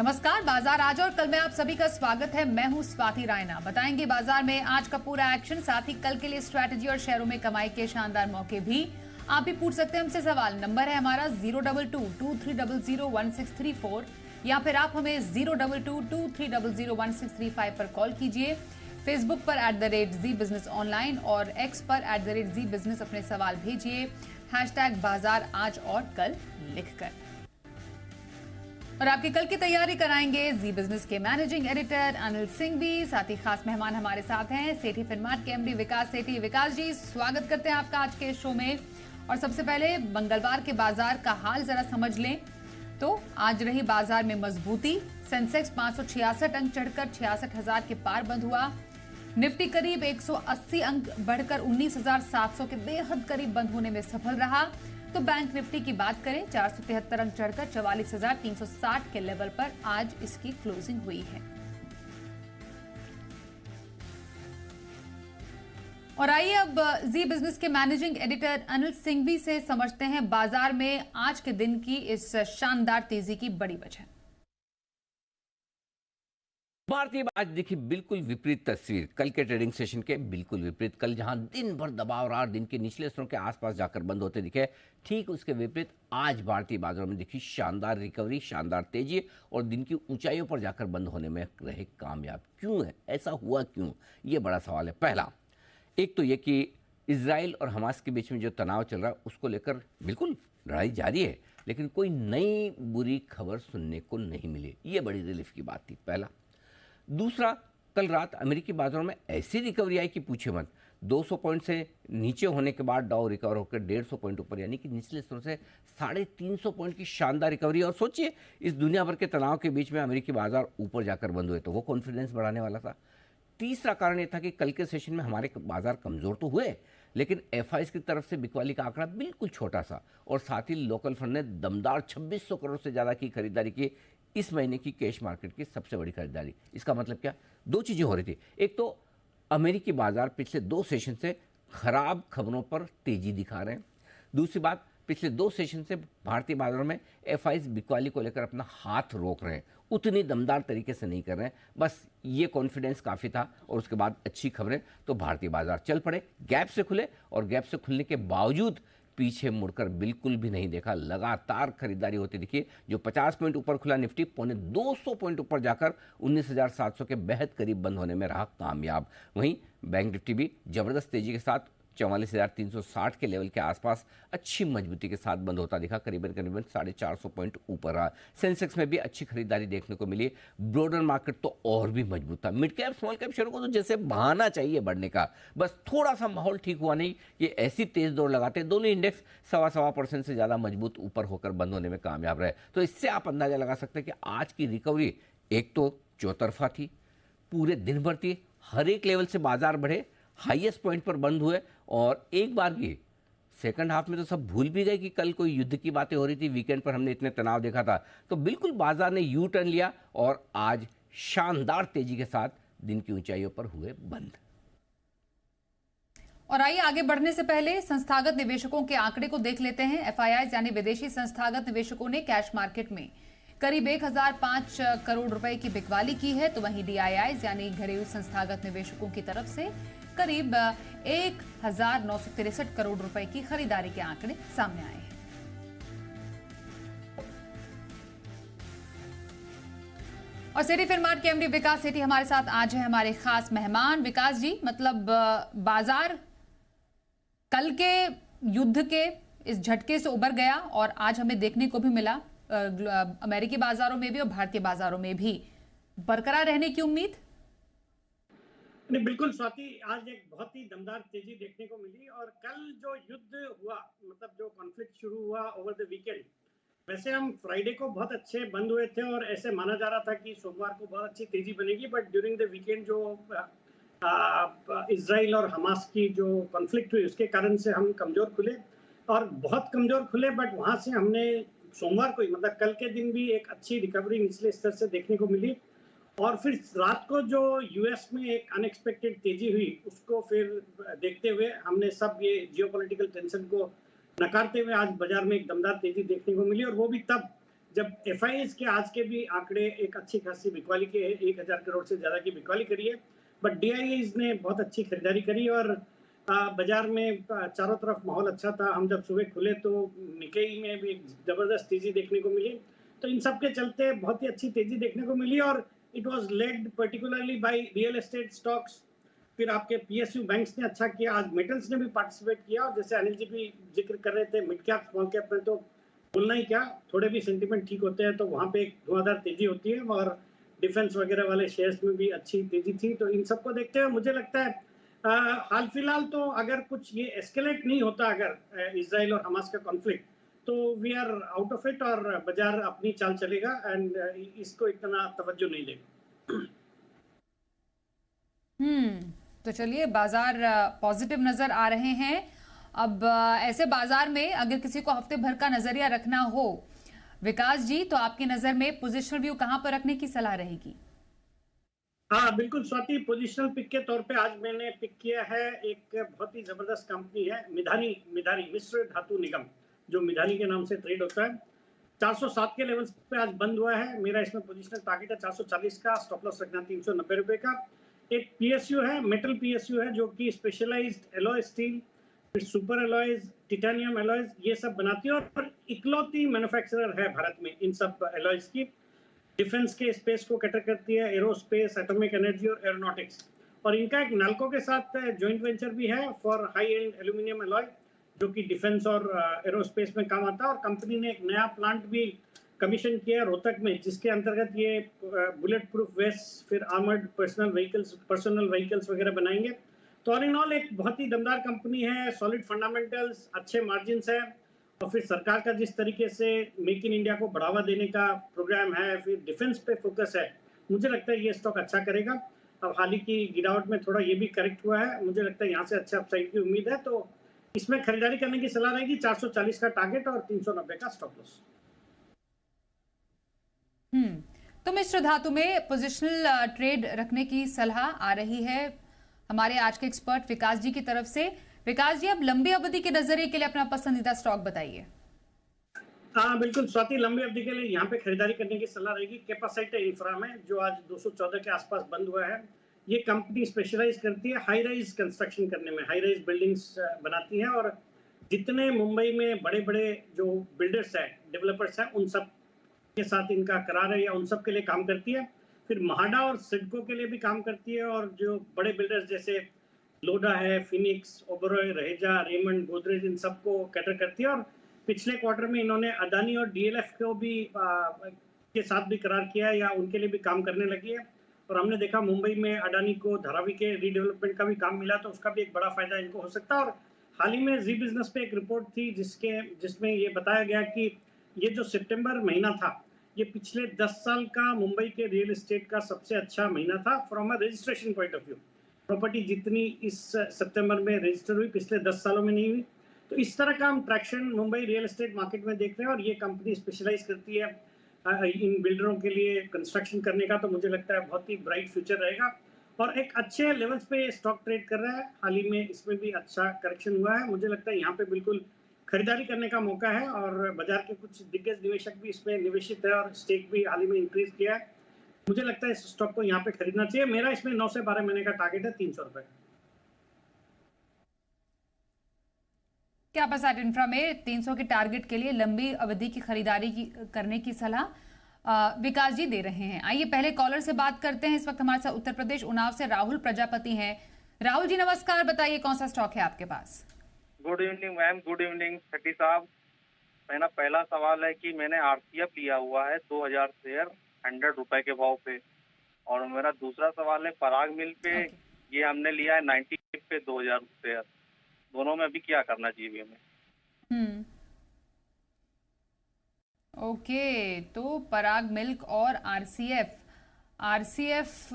नमस्कार। बाजार आज और कल में आप सभी का स्वागत है। मैं हूं स्वाति रायना। बताएंगे बाजार में आज का पूरा एक्शन, साथ ही कल के लिए स्ट्रैटेजी और शेयरों में कमाई के शानदार मौके भी। आप भी पूछ सकते हैं हमसे सवाल। नंबर है हमारा 02223001634 या फिर आप हमें 02223001635 पर कॉल कीजिए। फेसबुक पर @ZEE बिजनेस ऑनलाइन और एक्स पर @ZEE बिजनेस अपने सवाल भेजिए #बाजार आज और कल लिखकर। और आपकी कल की तैयारी कराएंगे जी बिजनेस के मैनेजिंग एडिटर अनिल सिंह भी। साथ ही खास मेहमान हमारे साथ हैं सेठी फिनमार्ट के MD विकास सेठी। विकास जी, स्वागत करते हैं आपका आज के शो में। और सबसे पहले मंगलवार के बाजार का हाल जरा समझ लें तो आज रही बाजार में मजबूती। सेंसेक्स 566 अंक चढ़कर 66,000 के पार बंद हुआ। निफ्टी करीब 180 अंक बढ़कर 19,700 के बेहद करीब बंद होने में सफल रहा। तो बैंक निफ्टी की बात करें 473 अंक चढ़कर 44,360 के लेवल पर आज इसकी क्लोजिंग हुई है। और आइए अब जी बिजनेस के मैनेजिंग एडिटर अनिल सिंघवी से समझते हैं बाजार में आज के दिन की इस शानदार तेजी की बड़ी वजह। भारतीय आज देखिए बिल्कुल विपरीत तस्वीर, कल के ट्रेडिंग सेशन के बिल्कुल विपरीत। कल जहां दिन भर दबाव रहा, दिन के निचले स्तरों के आसपास जाकर बंद होते दिखे, ठीक उसके विपरीत आज भारतीय बाजारों में दिखी शानदार रिकवरी, शानदार तेजी और दिन की ऊंचाइयों पर जाकर बंद होने में रहे कामयाब। क्यों है ऐसा हुआ, क्यों? ये बड़ा सवाल है। पहला, एक तो ये कि इजराइल और हमास के बीच में जो तनाव चल रहा है उसको लेकर बिल्कुल लड़ाई जारी है, लेकिन कोई नई बुरी खबर सुनने को नहीं मिली। ये बड़ी रिलीफ की बात थी, पहला। दूसरा, कल रात अमेरिकी बाजारों में ऐसी रिकवरी आई कि पूछे मत। 200 पॉइंट से नीचे होने के बाद डाउ रिकवर होकर 150 पॉइंट ऊपर, यानी कि निचले स्तरों से 350 पॉइंट की शानदार रिकवरी। और सोचिए, इस दुनिया भर के तनाव के बीच में अमेरिकी बाजार ऊपर जाकर बंद हुए, तो वो कॉन्फिडेंस बढ़ाने वाला था। तीसरा कारण यह था कि कल के सेशन में हमारे बाजार कमजोर तो हुए, लेकिन एफआईज की तरफ से बिकवाली का आंकड़ा बिल्कुल छोटा सा, और साथ ही लोकल फंड ने दमदार 2600 करोड़ से ज्यादा की खरीदारी की। इस महीने की कैश मार्केट की सबसे बड़ी खरीदारी। इसका मतलब क्या? दो चीजें हो रही थी। एक तो अमेरिकी बाजार पिछले 2 सेशन से खराब खबरों पर तेजी दिखा रहे हैं। दूसरी बात, पिछले 2 सेशन से भारतीय बाजारों में एफआईज बिकवाली को लेकर अपना हाथ रोक रहे हैं, उतनी दमदार तरीके से नहीं कर रहे हैं। बस ये कॉन्फिडेंस काफ़ी था, और उसके बाद अच्छी खबरें, तो भारतीय बाजार चल पड़े, गैप से खुले, और गैप से खुलने के बावजूद पीछे मुड़कर बिल्कुल भी नहीं देखा। लगातार खरीदारी होती दिखी। जो 50 पॉइंट ऊपर खुला निफ्टी, पौने 200 पॉइंट ऊपर जाकर 19,700 के बेहद करीब बंद होने में रहा कामयाब। वहीं बैंक निफ्टी भी जबरदस्त तेजी के साथ 44,360 के लेवल के आसपास अच्छी मजबूती के साथ बंद होता दिखा, करीबन 450 पॉइंट ऊपर रहा। सेंसेक्स में भी अच्छी खरीदारी देखने को मिली। ब्रॉडर मार्केट तो और भी मजबूत था। मिड कैप स्मॉल कैप शेयरों को तो जैसे बहाना चाहिए बढ़ने का, बस थोड़ा सा माहौल ठीक हुआ नहीं, ये ऐसी तेज दौड़ लगाते। दोनों इंडेक्स 1.25% से ज़्यादा मजबूत ऊपर होकर बंद होने में कामयाब रहे। तो इससे आप अंदाजा लगा सकते हैं कि आज की रिकवरी एक तो चौतरफा थी, पूरे दिन भर थी, हर एक लेवल से बाजार बढ़े, हाईएस्ट पॉइंट पर बंद हुए। और एक बार की सेकंड हाफ में तो सब भूल भी गए कि कल कोई युद्ध की बातें हो रही थी। वीकेंड पर हमने इतने तनाव देखा था, तो बिल्कुल बाजार ने यू टर्न लिया और आज शानदार तेजी के साथ दिन की ऊंचाइयों पर हुए बंद। और आइए आगे बढ़ने से पहले संस्थागत निवेशकों के आंकड़े को देख लेते हैं। एफआईआई यानी विदेशी संस्थागत निवेशकों ने कैश मार्केट में करीब 1005 करोड़ रुपए की बिकवाली की है, तो वहीं डीआईआई यानी घरेलू संस्थागत निवेशकों की तरफ से करीब 1,963 करोड़ रुपए की खरीदारी के आंकड़े सामने आए हैं। और सेठी फिनमार्ट के MD विकास सेठी हमारे साथ आज है हमारे खास मेहमान। विकास जी, मतलब बाजार कल के युद्ध के इस झटके से उबर गया और आज हमें देखने को भी मिला अमेरिकी बाजारों में भी और भारतीय बाजारों में भी बरकरार रहने की उम्मीद। नहीं, बिल्कुल स्वाति, आज एक बहुत ही दमदार तेजी देखने को मिली। और कल जो युद्ध हुआ, मतलब जो कॉन्फ्लिक्ट शुरू हुआ ओवर द वीकेंड, वैसे हम फ्राइडे को बहुत अच्छे बंद हुए थे और ऐसे माना जा रहा था कि सोमवार को बहुत अच्छी तेजी बनेगी, बट ड्यूरिंग द वीकेंड जो इजराइल और हमास की जो कॉन्फ्लिक्ट हुई उसके कारण से हम कमजोर खुले, और बहुत कमजोर खुले। बट वहां से हमने सोमवार को ही, मतलब कल के दिन भी एक अच्छी रिकवरी निचले स्तर से देखने को मिली। और फिर रात को जो यूएस में एक अनएक्सपेक्टेड तेजी हुई, उसको फिर देखते हुए हमने सब ये जियोपॉलिटिकल टेंशन को नकारते हुए आज बाजार में एक दमदार तेजी देखने को मिली। और वो भी तब जब एफआईएस के आज के भी आंकड़े एक अच्छी खासी बिकवाली के 1000 करोड़ से ज्यादा की बिकवाली करी है, बट डीआईएस ने बहुत अच्छी खरीदारी करी और बाजार में चारों तरफ माहौल अच्छा था। हम जब सुबह खुले तो निकेई में भी एक जबरदस्त तेजी देखने को मिली। तो इन सब के चलते बहुत ही अच्छी तेजी देखने को मिली और it was led particularly by real estate stocks. फिर आपके पीएसयू बैंक्स ने अच्छा किया, आज मेटल्स ने भी पार्टिसिपेट किया और जैसे अनिल जी भी जिक्र कर रहे थे मिड कैप स्मॉल कैप में तो बोलना ही क्या, थोड़े भी सेंटीमेंट ठीक होते हैं तो वहां पे एक धुआंधार तेजी होती है और डिफेंस वगैरह वाले शेयर्स में भी अच्छी तेजी थी। तो इन सबको देखते हुए मुझे लगता है हाल फिलहाल तो अगर कुछ ये एस्केलेट नहीं होता अगर इजराइल और हमास का कॉन्फ्लिक्ट, तो we are out of it और बाजार अपनी चाल चलेगा एंड इसको इतना तवज्जो नहीं देगा। तो चलिए बाजार पॉजिटिव नजर आ रहे हैं। अब ऐसे बाजार में अगर किसी को हफ्ते भर का नजरिया रखना हो विकास जी, तो आपकी नजर में पोजिशनल व्यू कहां पर रखने की सलाह रहेगी? हाँ बिल्कुल स्वाति, पोजिशनल पिक के तौर पे आज मैंने पिक किया है एक बहुत ही जबरदस्त कंपनी है मिधानी मिश्र धातु निगम, जो मिधानी के नाम से ट्रेड होता है। 407 के लेवल्स पे आज बंद हुआ है। मेरा इसमें पोजिशनल टारगेट है 440 का, स्टॉप लॉस रखना 390 रुपए का। एक पीएसयू है, मेटल पीएसयू है, जो कि स्पेशलाइज्ड एलॉय स्टील, फिर सुपर एलॉयज, टिटेनियम एलॉयज ये सब बनाती है और इकलौती मैन्युफैक्चरर है भारत में इन सब एलॉयज की। डिफेंस के स्पेस को कैटर करती है, एरोस्पेस, एटॉमिक एनर्जी और एरोनॉटिक्स। और इनका एक नाल्को के साथ जॉइंट वेंचर भी है for high and aluminium alloy, जो कि डिफेंस और एरोस्पेस में काम आता है। और कंपनी ने एक नया प्लांट भी कमीशन किया है रोहतक में, जिसके अंतर्गत ये बुलेट प्रूफ वेस्ट, फिर आर्मर्ड पर्सनल व्हीकल्स वगैरह बनाएंगे। तो ऑल इन ऑल एक बहुत ही दमदार कंपनी है, सॉलिड फंडामेंटल्स, अच्छे मार्जिन्स है और फिर सरकार का जिस तरीके से मेक इन इंडिया को बढ़ावा देने का प्रोग्राम है, फिर डिफेंस पे फोकस है, मुझे लगता है ये स्टॉक अच्छा करेगा। अब हाल ही की गिरावट में थोड़ा ये भी करेक्ट हुआ है, मुझे लगता है यहाँ से अच्छा अपसाइड की उम्मीद है। तो इसमें खरीदारी करने की सलाह रहेगी, 440 का टारगेट और 390 का स्टॉप लॉस। तो मिश्र धातु में पोजिशनल ट्रेड रखने की सलाह आ रही है हमारे आज के एक्सपर्ट विकास जी की तरफ से। विकास जी, अब लंबी अवधि के नजरिए के लिए अपना पसंदीदा स्टॉक बताइए। हाँ बिल्कुल स्वाति, लंबी अवधि के लिए यहाँ पे खरीदारी करने की सलाह रहेगी कैपेसिटी इंफ्रा में, जो आज 214 के आसपास बंद हुआ है। ये कंपनी स्पेशलाइज करती है हाई राइज कंस्ट्रक्शन करने में, हाई राइज बिल्डिंग्स बनाती है और जितने मुंबई में बड़े बड़े जो बिल्डर्स हैं, डेवलपर्स हैं, उन सब के साथ इनका करार है या उन सब के लिए काम करती है। फिर महाडा और सिडको के लिए भी काम करती है और जो बड़े बिल्डर्स जैसे लोडा है, फिनिक्स, ओबरॉय, रहेजा, रेमंड, गोदरेज, इन सबको कैटर करती है। और पिछले क्वार्टर में इन्होंने अदानी और डीएलएफ को भी के साथ भी करार किया है या उनके लिए भी काम करने लगी है। और हमने देखा मुंबई में अडानी को धारावी के रीडेवलपमेंट का भी काम मिला, तो उसका भी एक बड़ा फायदा इनको हो सकता है। और हाल ही में जी बिजनेस पे एक रिपोर्ट थी जिसमें ये बताया गया कि ये जो सितंबर महीना था, ये पिछले 10 साल का मुंबई के रियल एस्टेट का सबसे अच्छा महीना था from a registration point of view. Property जितनी इस सितंबर में रजिस्टर हुई पिछले 10 सालों में नहीं हुई। तो इस तरह का हम traction Mumbai real estate market में देख रहे हैं और ये कंपनी स्पेशलाइज करती है इन बिल्डरों के लिए कंस्ट्रक्शन करने का। तो मुझे लगता है बहुत ही ब्राइट फ्यूचर रहेगा और एक अच्छे लेवल्स पे स्टॉक ट्रेड कर रहा है। हाल ही में इसमें भी अच्छा करेक्शन हुआ है, मुझे लगता है यहाँ पे बिल्कुल खरीदारी करने का मौका है और बाजार के कुछ दिग्गज निवेशक भी इसमें निवेशित है और स्टेक भी हाल ही में इंक्रीज किया है। मुझे लगता है इस स्टॉक को यहाँ पे खरीदना चाहिए। मेरा इसमें 9 से 12 महीने का टारगेट है 300 रुपए। क्या बसाट इंफ्रा में 300 के टारगेट के लिए लंबी अवधि की खरीदारी करने की सलाह विकास जी दे रहे हैं। आइए पहले कॉलर से बात करते हैं। इस वक्त हमारे साथ उत्तर प्रदेश उन्नाव से राहुल प्रजापति हैं। राहुल जी नमस्कार, बताइए कौन सा स्टॉक है आपके पास? Good evening ma'am, good evening छठी साहब। मेरा पहला सवाल है कि मैंने आरसीएफ लिया हुआ है 2000 शेयर 100 रुपए के भाव पे, और मेरा दूसरा सवाल है पराग मिल पे ये हमने लिया है 90 पे 2000 शेयर। दोनों में अभी क्या करना चाहिए हमें? ओके, तो पराग मिल्क और आरसीएफ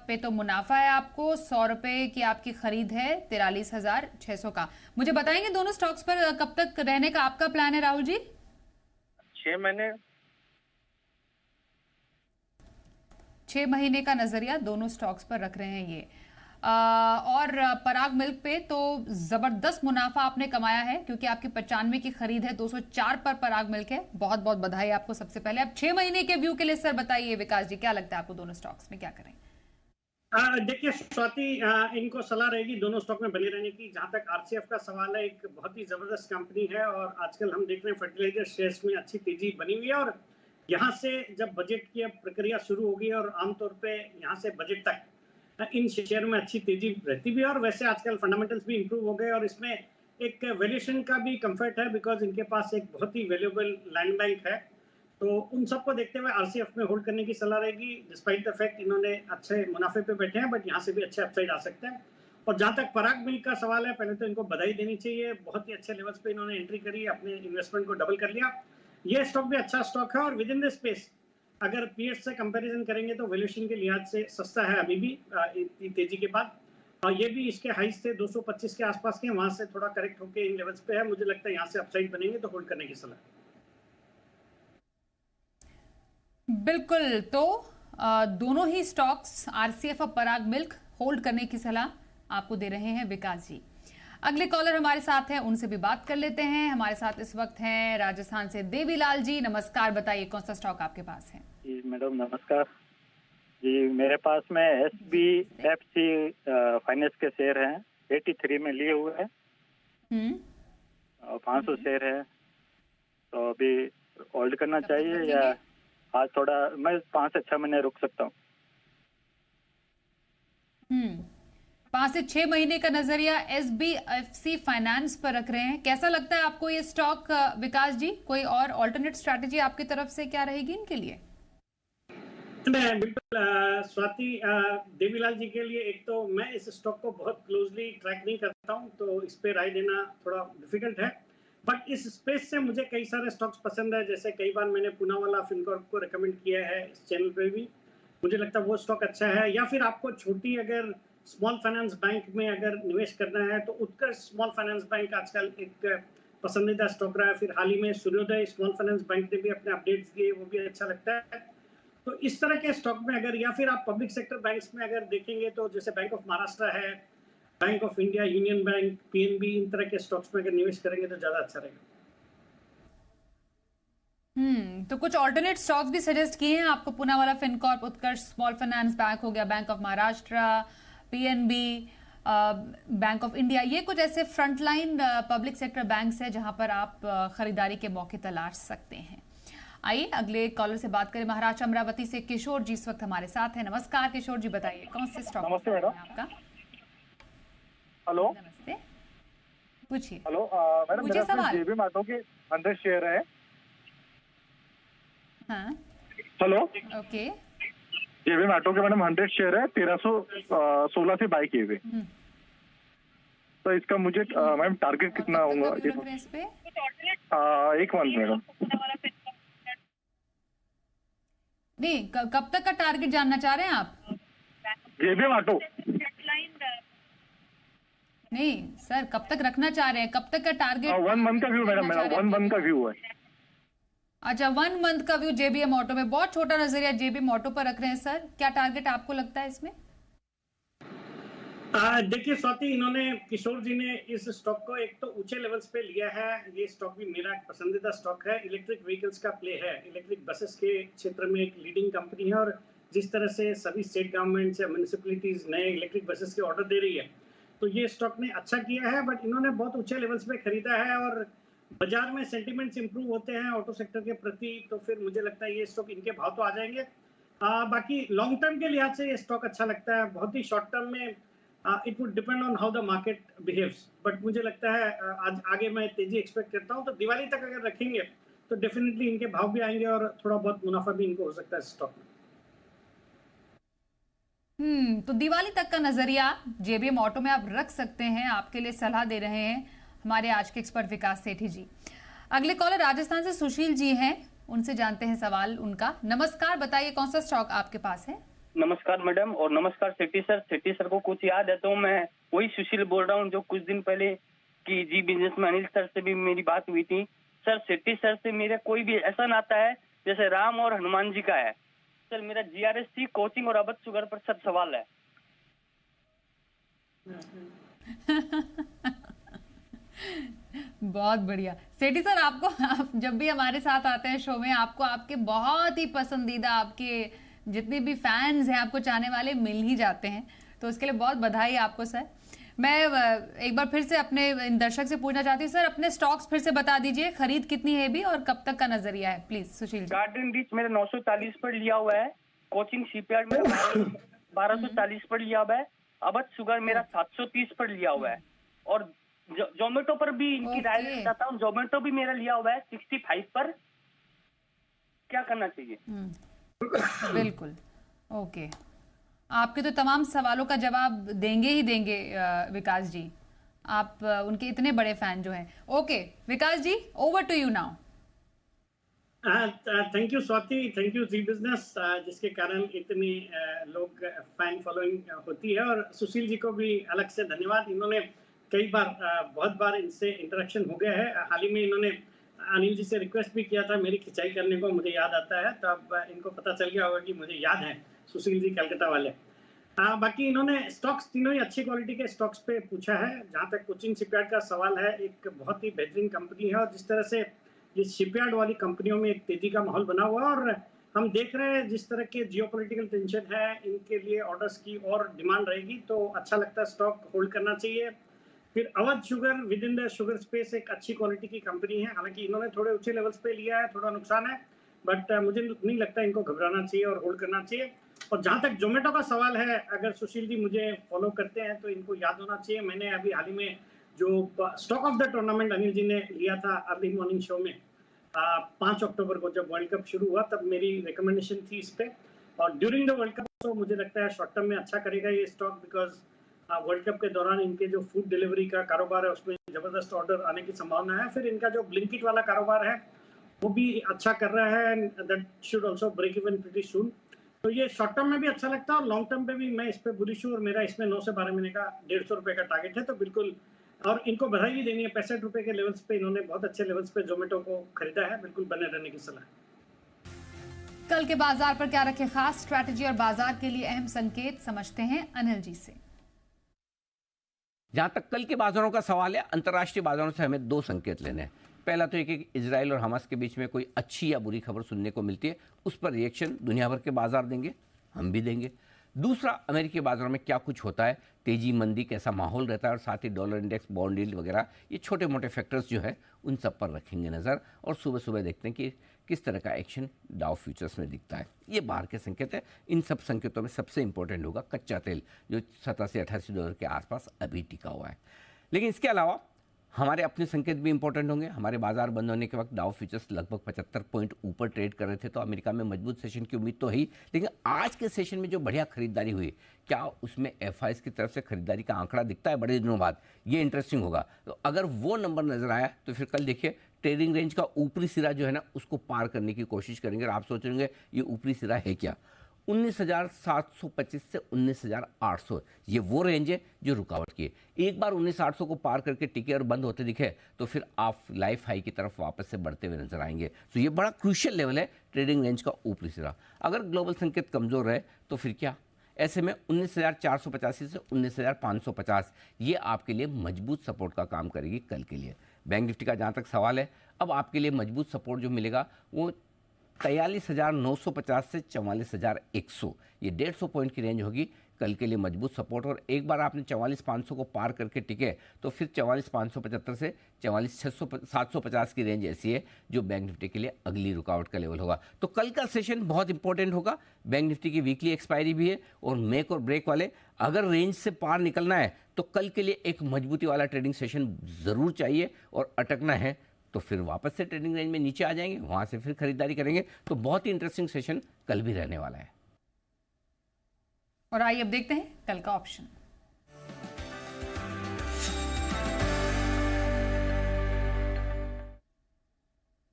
पे तो मुनाफा है आपको। 100 रुपए की आपकी खरीद है 43,600 का। मुझे बताएंगे दोनों स्टॉक्स पर कब तक रहने का आपका प्लान है राहुल जी? 6 महीने। 6 महीने का नजरिया दोनों स्टॉक्स पर रख रहे हैं ये। और पराग मिल्क पे तो जबरदस्त मुनाफा आपने कमाया है, क्योंकि आपकी 95 की खरीद है, 204 पर पराग मिल्क है। बहुत बहुत बधाई आपको सबसे पहले। अब 6 महीने के व्यू के लिए सर बताइए विकास जी, क्या लगता है आपको दोनों स्टॉक्स में क्या करें? देखिए स्वाति, इनको सलाह रहेगी दोनों स्टॉक में बने रहने की। जहां तक आरसीएफ का सवाल है, एक बहुत ही जबरदस्त कंपनी है और आजकल हम देख रहे हैं फर्टिलाइजर शेयर्स में अच्छी तेजी बनी हुई है। और यहाँ से जब बजट की प्रक्रिया शुरू होगी और आमतौर पे यहाँ से बजट तक इन शेयर में अच्छी तेजी रहती भी है। और वैसे आजकल फंडामेंटल्स भी इंप्रूव हो गए और इसमें एक वैल्यूएशन का भी कंफर्ट है, बिकॉज इनके पास एक बहुत ही वैल्यूएबल लैंड बैंक है। तो उन सबको देखते हुए आरसीएफ में होल्ड करने की सलाह रहेगी। डिस्पाइट द फैक्ट इन्होंने अच्छे मुनाफे पे बैठे हैं, बट यहाँ से भी अच्छे अपसाइड आ सकते हैं। और जहां तक पराग मिल्क का सवाल है, पहले तो इनको बधाई देनी चाहिए। बहुत ही अच्छे लेवल्स पे इन्होंने एंट्री करी, अपने इन्वेस्टमेंट को डबल कर लिया। ये स्टॉक भी अच्छा स्टॉक है और विद इन द स्पेस अगर पीएस से कंपैरिजन करेंगे तो वैल्यूएशन के लिहाज से सस्ता है अभी भी, इतनी तेजी के बाद। और ये भी इसके हाइस थे 225 के आसपास के, वहां से थोड़ा करेक्ट होकर इन लेवल्स पे है। मुझे लगता है यहाँ से अपसाइड बनेंगे तो होल्ड करने की सलाह। बिल्कुल, तो दोनों ही स्टॉक्स आरसीएफ और पराग मिल्क होल्ड करने की सलाह आपको दे रहे हैं विकास जी। अगले कॉलर हमारे साथ हैं, उनसे भी बात कर लेते हैं। हमारे साथ इस वक्त हैं राजस्थान से देवीलाल जी। नमस्कार, बताइए कौन सा स्टॉक आपके पास है? जी मैडम नमस्कार जी, मेरे पास में SBFC फाइनेंस के शेयर हैं, 83 में लिए हुए हैं। 500 शेयर है, तो अभी होल्ड करना चाहिए या आज थोड़ा मैं 5 से 6 महीने रुक सकता हूँ? 5 से 6 महीने का नजरिया SBFC फाइनेंस पर रख रहे हैं। कैसा लगता है आपको ये स्टॉक विकास जी? कोई और ऑल्टरनेट स्ट्रैटेजी आपकी तरफ से क्या रहेगी इनके लिए? बिल्कुल स्वाति, देवीलाल जी के लिए एक तो मैं इस स्टॉक को बहुत क्लोजली ट्रैक नहीं करता हूं, तो इस पे राय देना थोड़ा डिफिकल्ट है। बट इस स्पेस से मुझे कई सारे स्टॉक्स पसंद है, जैसे कई बार मैंने पूनावाला फिनकॉर्प को रिकमेंड किया है इस चैनल पे भी। मुझे लगता है वो स्टॉक अच्छा है। या फिर आपको छोटी अगर स्मॉल फाइनेंस बैंक में अगर निवेश करना है तो उत्कर्ष स्मॉल फाइनेंस बैंक आजकल एक पसंदीदा स्टॉक रहा है। फिर हाल ही में सूर्योदय स्मॉल फाइनेंस बैंक ने भी अपने अपडेट्स दिए, वो भी अच्छा लगता है। तो इस तरह के स्टॉक में अगर, या फिर आप पब्लिक सेक्टर बैंक्स में अगर देखेंगे तो जैसे बैंक ऑफ महाराष्ट्र है, bank of India, union bank, PNB, इन तरह के स्टॉक्स में अगर निवेश करेंगे तो ज्यादा अच्छा रहेगा। तो कुछ ऑल्टरनेट स्टॉक्स भी सजेस्ट किए हैं आपको? पूनावाला फिनकॉर्प, उत्कर्ष स्मॉल फाइनेंस बैंक हो गया, bank of Maharashtra, PNB, bank of India, ये कुछ ऐसे फ्रंटलाइन पब्लिक सेक्टर बैंक्स है जहां पर आप खरीदारी के मौके तलाश सकते हैं। आइए अगले कॉलर से बात करें। महाराष्ट्र अमरावती से किशोर जी इस वक्त हमारे साथ हैं। नमस्कार किशोर जी, बताइए कौन से स्टॉक? नमस्ते मैडम। आपका हेलो, नमस्ते, पूछिए। हेलो मैडम, मेरा सवाल। जेबी मार्टो के 100 शेयर है। हाँ, हेलो, ओके। जेबी मार्टो के मैडम 100 शेयर है, 1316 से बाई किए हुए। तो इसका मुझे मैम टारगेट कितना होगा इस पे? 1 मंथ मैडम। नहीं, कब तक का टारगेट जानना चाह रहे हैं आप? जेबी मार्टो नहीं सर, कब तक रखना चाह रहे हैं? कब तक का टारगेट? 1 मंथ का व्यू मैडम, मेरा 1 मंथ का व्यू है। अच्छा, 1 मंथ का व्यू जेबीएम ऑटो में। बहुत छोटा नजरिया जेबीएम ऑटो पर रख रहे हैं सर। क्या टारगेट आपको लगता है इसमें? देखिए स्वाति, इन्होंने, किशोर जी ने इस स्टॉक को एक तो ऊंचे लेवल्स पे लिया है। ये स्टॉक भी मेरा पसंदीदा स्टॉक है। इलेक्ट्रिक व्हीकल्स का प्ले है, इलेक्ट्रिक बसेस के क्षेत्र में एक लीडिंग कंपनी है। और जिस तरह से सभी स्टेट गवर्नमेंट्स या म्यूनिसिपैलिटीज नए इलेक्ट्रिक बसेस के ऑर्डर दे रही है, तो ये स्टॉक ने अच्छा किया है। बट इन्होंने बहुत ऊंचे लेवल्स पे खरीदा है और बाजार में सेंटिमेंट्स इंप्रूव होते हैं ऑटो सेक्टर के प्रति, तो फिर मुझे लगता है ये स्टॉक, इनके भाव तो आ जाएंगे। बाकी लॉन्ग टर्म के लिहाज से ये स्टॉक अच्छा लगता है। बहुत ही शॉर्ट टर्म में it would depend on how the market behaves, but मुझे लगता है आज आगे मैं तेजी एक्सपेक्ट करता हूं। तो दिवाली तक अगर रखेंगे तो डेफिनेटली इनके भाव भी आएंगे और थोड़ा बहुत मुनाफा भी इनको हो सकता है स्टॉक में। तो दिवाली तक का नजरिया जेबीएम ऑटो में आप रख सकते हैं। आपके लिए सलाह दे रहे हैं हमारे आज के एक्सपर्ट विकास सेठी जी। अगले कॉलर राजस्थान से सुशील जी हैं, उनसे जानते हैं सवाल उनका। नमस्कार, बताइए कौन सा स्टॉक आपके पास है? नमस्कार मैडम, और नमस्कार सेठी सर। सेठी सर को कुछ याद है तो मैं वही सुशील बोल रहा हूँ जो कुछ दिन पहले की जी बिजनेस में अनिल सर से भी मेरी बात हुई थी। सर, सेठी सर से मेरा कोई भी ऐसा नाता है जैसे राम और हनुमान जी का है। सर, मेरा GRSC कोचिंग और अवध शुगर पर सर सवाल है। बहुत बढ़िया सेठी सर, आप जब भी हमारे साथ आते हैं शो में, आपको आपके बहुत ही पसंदीदा, आपके जितने भी फैंस हैं, आपको चाहने वाले मिल ही जाते हैं, तो उसके लिए बहुत बधाई आपको सर। मैं एक बार फिर से अपने इन दर्शक से पूछना चाहती हूँ सर, अपने स्टॉक्स फिर से बता दीजिए, खरीद कितनी है भी और कब तक का नजरिया है, प्लीज सुशील जी। गार्डन रिच मेरे 940 पर लिया हुआ है, कोचिंग शिपयार्ड मेरा 1240 पर लिया हुआ है, अवध शुगर मेरा 730 पर लिया हुआ है, और जोमेटो पर भी इनकी राय लेना चाहता हूँ। जोमेटो भी मेरा लिया हुआ है 65 पर। क्या करना चाहिए? बिल्कुल, ओके। आपके तो तमाम सवालों का जवाब देंगे ही देंगे विकास जी, आप उनके इतने बड़े फैन जो हैं। Okay Vikas ji, over to you now. Thank you Swati, thank you Zee Business, जिसके कारण इतनी लोग फैन फॉलोइंग होती है, और सुशील जी को भी अलग से धन्यवाद। इन्होंने कई बार बहुत बार इनसे इंटरेक्शन हो गया है। हाल ही में इन्होंने अनिल जी से रिक्वेस्ट भी किया था मेरी खिंचाई करने को, मुझे याद आता है, तब इनको पता चल गया होगा कि मुझे याद है सुशील जी कलकत्ता वाले। बाकी इन्होंने स्टॉक्स, तीनों ही अच्छी क्वालिटी के स्टॉक्स पे पूछा है। जहाँ तक कोचिन शिपयार्ड का सवाल है, एक बहुत ही बेहतरीन कंपनी है, और जिस तरह से ये शिपयार्ड वाली कंपनियों में एक तेजी का माहौल बना हुआ है, और हम देख रहे हैं जिस तरह के जियोपॉलिटिकल टेंशन है, इनके लिए ऑर्डर्स की और डिमांड रहेगी, तो अच्छा लगता है, स्टॉक होल्ड करना चाहिए। फिर Awadh sugar with in the sugar space एक अच्छी क्वालिटी की कंपनी है, हालांकि इन्होंने थोड़े ऊंचे लेवल्स पे लिया है, थोड़ा नुकसान है, बट मुझे नहीं लगता इनको घबराना चाहिए और होल्ड करना चाहिए। और जहां तक जोमेटो का सवाल है, अगर सुशील जी मुझे फॉलो करते हैं तो इनको याद होना चाहिए, मैंने अभी हाल ही में जो stock of the tournament Anil ji ने लिया था अर्ली मॉर्निंग शो में 5 अक्टूबर को जब वर्ल्ड कप शुरू हुआ, तब मेरी रिकमेंडेशन थी इस पे, और ड्यूरिंग द वर्ल्ड कप तो मुझे लगता है शॉर्ट टर्म में अच्छा करेगा ये स्टॉक, बिकॉज वर्ल्ड कप के दौरान इनके जो फूड डिलीवरी का कारोबार है उसमें जबरदस्त ऑर्डर आने की संभावना है। फिर इनका जो ब्लिंकिट वाला कारोबार है वो भी अच्छा कर रहा है, and that should also break even pretty soon. तो ये शॉर्ट टर्म में भी अच्छा लगता है, और लॉन्ग टर्म पे भी मैं इस पे बुलिश हूँ, और मेरा इसमें 9 से 12 महीने का 150 रुपए का टारगेट है, तो बिल्कुल। और इनको बधाई भी देनी है, 65 रुपए के लेवल्स पे इन्होंने बहुत अच्छे लेवल्स पे जोमेटो को खरीदा है, बिल्कुल बने रहने की सलाह। कल के बाजार पर क्या रखे खास स्ट्रैटेजी और बाजार के लिए अहम संकेत, समझते हैं अनिल जी से। जहां तक कल के बाजारों का सवाल है, अंतर्राष्ट्रीय बाजारों से हमें 2 संकेत लेने हैं। पहला तो एक इजराइल और हमास के बीच में कोई अच्छी या बुरी खबर सुनने को मिलती है, उस पर रिएक्शन दुनिया भर के बाजार देंगे, हम भी देंगे। दूसरा, अमेरिकी बाजारों में क्या कुछ होता है, तेजी मंदी कैसा माहौल रहता है, और साथ ही डॉलर इंडेक्स, बॉन्ड यील्ड वगैरह, ये छोटे मोटे फैक्टर्स जो है उन सब पर रखेंगे नज़र, और सुबह सुबह देखते हैं कि किस तरह का एक्शन डाउ फ्यूचर्स में दिखता है। ये बाहर के संकेत है। इन सब संकेतों में सबसे इंपॉर्टेंट होगा कच्चा तेल, जो 87 से 88 डॉलर के आसपास अभी टिका हुआ है। लेकिन इसके अलावा हमारे अपने संकेत भी इंपॉर्टेंट होंगे। हमारे बाजार बंद होने के वक्त डाउ फ्यूचर्स लगभग 75 पॉइंट ऊपर ट्रेड कर रहे थे, तो अमेरिका में मजबूत सेशन की उम्मीद तो है ही, लेकिन आज के सेशन में जो बढ़िया खरीदारी हुई, क्या उसमें एफआईएस की तरफ से खरीदारी का आंकड़ा दिखता है बड़े दिनों बाद? ये इंटरेस्टिंग होगा। तो अगर वो नंबर नजर आया तो फिर कल देखिए ट्रेडिंग रेंज का ऊपरी सिरा जो है ना, उसको पार करने की कोशिश करेंगे। और आप सोचेंगे ये ऊपरी सिरा है क्या? 19,725 से 19,800, ये वो रेंज है जो रुकावट की है। एक बार 19,800 को पार करके टिके और बंद होते दिखे तो फिर आप लाइफ हाई की तरफ वापस से बढ़ते हुए नजर आएंगे। तो ये बड़ा क्रूशियल लेवल है ट्रेडिंग रेंज का ऊपरी सिरा। अगर ग्लोबल संकेत कमजोर रहे तो फिर क्या? ऐसे में 19,485 से 19,550 ये आपके लिए मजबूत सपोर्ट का काम करेगी कल के लिए। बैंक निफ्टी का जहाँ तक सवाल है, अब आपके लिए मजबूत सपोर्ट जो मिलेगा वो 43,950 से 44,100, ये 150 पॉइंट की रेंज होगी कल के लिए मजबूत सपोर्ट। और एक बार आपने 44,500 को पार करके टिके तो फिर 44,575 से 44,750 की रेंज ऐसी है जो बैंक निफ्टी के लिए अगली रुकावट का लेवल होगा। तो कल का सेशन बहुत इंपॉर्टेंट होगा। बैंक निफ्टी की वीकली एक्सपायरी भी है, और मेक और ब्रेक वाले अगर रेंज से पार निकलना है तो कल के लिए एक मजबूती वाला ट्रेडिंग सेशन ज़रूर चाहिए, और अटकना है तो फिर वापस से ट्रेडिंग रेंज में नीचे आ जाएंगे, वहां से फिर खरीदारी करेंगे। तो बहुत ही इंटरेस्टिंग सेशन कल भी रहने वाला है। और आइए अब देखते हैं कल का ऑप्शन।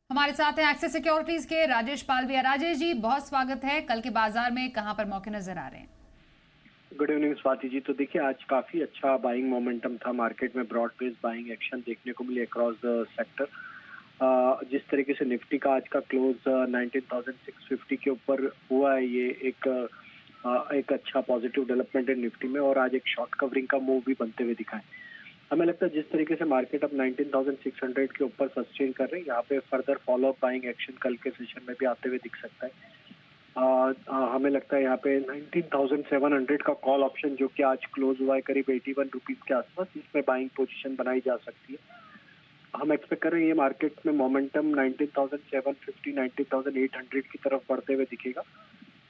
हमारे साथ हैं एक्सिस सिक्योरिटीज के राजेश पालविया। राजेश जी, बहुत स्वागत है। कल के बाजार में कहां पर मौके नजर आ रहे हैं? Good evening Swati ji. तो देखिए, आज काफी अच्छा बाइंग मोमेंटम था मार्केट में, ब्रॉड बेस्ड बाइंग एक्शन देखने को मिली अक्रॉस द सेक्टर। जिस तरीके से निफ्टी का आज का क्लोज 19,650 के ऊपर हुआ है, ये एक एक अच्छा पॉजिटिव डेवलपमेंट है निफ्टी में, और आज एक शॉर्ट कवरिंग का मूव भी बनते हुए दिखा है। हमें लगता है जिस तरीके से मार्केट अब 19,600 के ऊपर सस्टेन कर रहे हैं, यहाँ पे further follow up buying action कल के सेशन में भी आते हुए दिख सकता है। हमें लगता है यहाँ पे 19,700 का कॉल ऑप्शन जो कि आज क्लोज हुआ है करीब 81 रुपीज के आसपास, इसमें बाइंग पोजीशन बनाई जा सकती है। हम एक्सपेक्ट कर रहे हैं ये मार्केट में मोमेंटम 19,750 19,800 की तरफ बढ़ते हुए दिखेगा।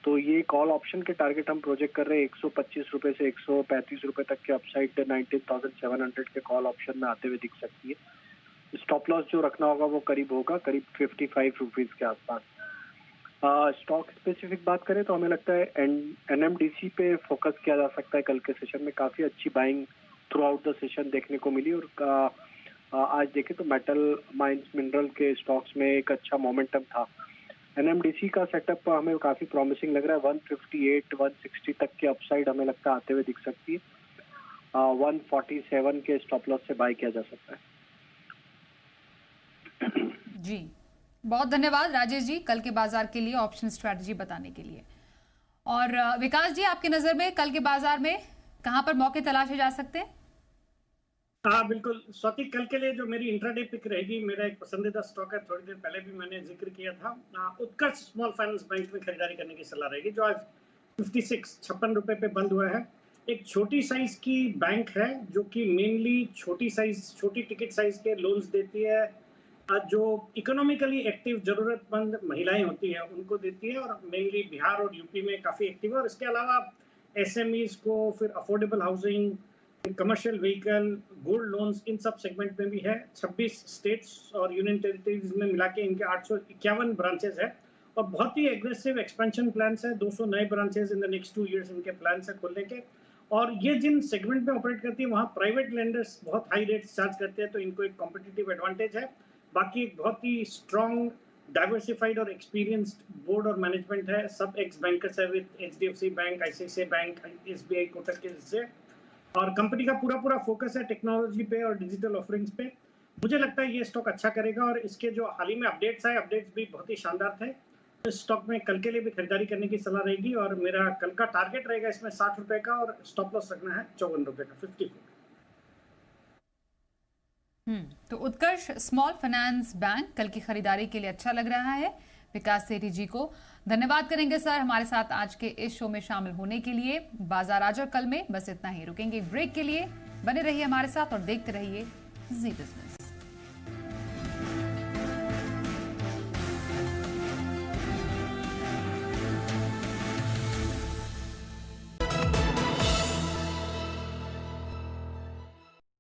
तो ये कॉल ऑप्शन के टारगेट हम प्रोजेक्ट कर रहे हैं 125 रुपए से 135 रुपए तक के अपसाइड 19,700 के कॉल ऑप्शन में आते हुए दिख सकती है। स्टॉप लॉस जो रखना होगा वो करीब 55 रुपीज के आसपास। स्टॉक स्पेसिफिक बात करें तो हमें लगता है एनएमडीसी पे फोकस किया जा सकता है। कल के सेशन में काफी अच्छी buying through out the session देखने को मिली, और आज देखें तो मेटल माइंस मिनरल के स्टॉक्स में एक अच्छा मोमेंटम था। एनएमडीसी का सेटअप हमें काफी प्रॉमिसिंग लग रहा है। 158 160 तक की अपसाइड हमें लगता है आते हुए दिख सकती है। 147 के स्टॉप लॉस से बाय किया जा सकता है। जी, बहुत धन्यवाद राजेश जी कल के बाजार के लिए ऑप्शन स्ट्रेटजी बताने के लिए। और विकास जी, आपकी नजर में कल के बाजार में कहां पर मौके तलाशे जा सकते हैं? हाँ बिल्कुल स्वाति, कल के लिए जो मेरी इंट्राडे पिक रहेगी, मेरा एक पसंदीदा स्टॉक है, थोड़ी देर पहले भी मैंने जिक्र किया था, उत्कर्ष स्मॉल फाइनेंस बैंक में खरीदारी करने की सलाह रहेगी, जो आज 56 रुपए पे बंद हुआ है। एक छोटी साइज की बैंक है जो कि मेनली छोटी टिकट साइज के लोन्स देती है, जो इकोनॉमिकली एक्टिव जरूरतमंद महिलाएं होती है उनको देती है, और मेनली बिहार और यूपी में काफी एक्टिव है। और इसके अलावा एसएमईज को, फिर affordable housing, commercial vehicle, gold loans, इन सब सेगमेंट में भी है। 26 स्टेट्स और यूनियन टेरिटरीज में मिला के इनके 851 ब्रांचेस है, और बहुत ही एग्रेसिव एक्सपेंशन प्लान्स है। 200 नए branches in the next 2 years इनके प्लान्स है खोलने के। और ये जिन सेगमेंट में ऑपरेट करती है वहाँ प्राइवेट लेंडर्स बहुत हाई रेट्स चार्ज करते हैं, तो इनको एक कॉम्पिटिटिव एडवांटेज है। बाकी एक बहुत ही स्ट्रॉन्ग, डाइवर्सिफाइड और एक्सपीरियंस्ड बोर्ड और मैनेजमेंट है। सब एक्स बैंकर्स है with HDFC bank, ICICI bank, SBI, Kotak के से। और कंपनी का पूरा फोकस है टेक्नोलॉजी पे और डिजिटल ऑफरिंग्स पे। मुझे लगता है ये स्टॉक अच्छा करेगा, और इसके जो हाल ही में अपडेट्स आए, अपडेट्स भी बहुत ही शानदार थे। इस स्टॉक में कल के लिए भी खरीदारी करने की सलाह रहेगी, और मेरा कल का टारगेट रहेगा इसमें 60 रुपए का, और स्टॉप लॉस रखना है 54 रुपए का, 54। तो उत्कर्ष स्मॉल फाइनेंस बैंक कल की खरीदारी के लिए अच्छा लग रहा है। विकास सेठी जी को धन्यवाद करेंगे सर हमारे साथ आज के इस शो में शामिल होने के लिए। बाजार आज और कल में बस इतना ही, रुकेंगे ब्रेक के लिए। बने रहिए हमारे साथ और देखते रहिए जी बिजनेस।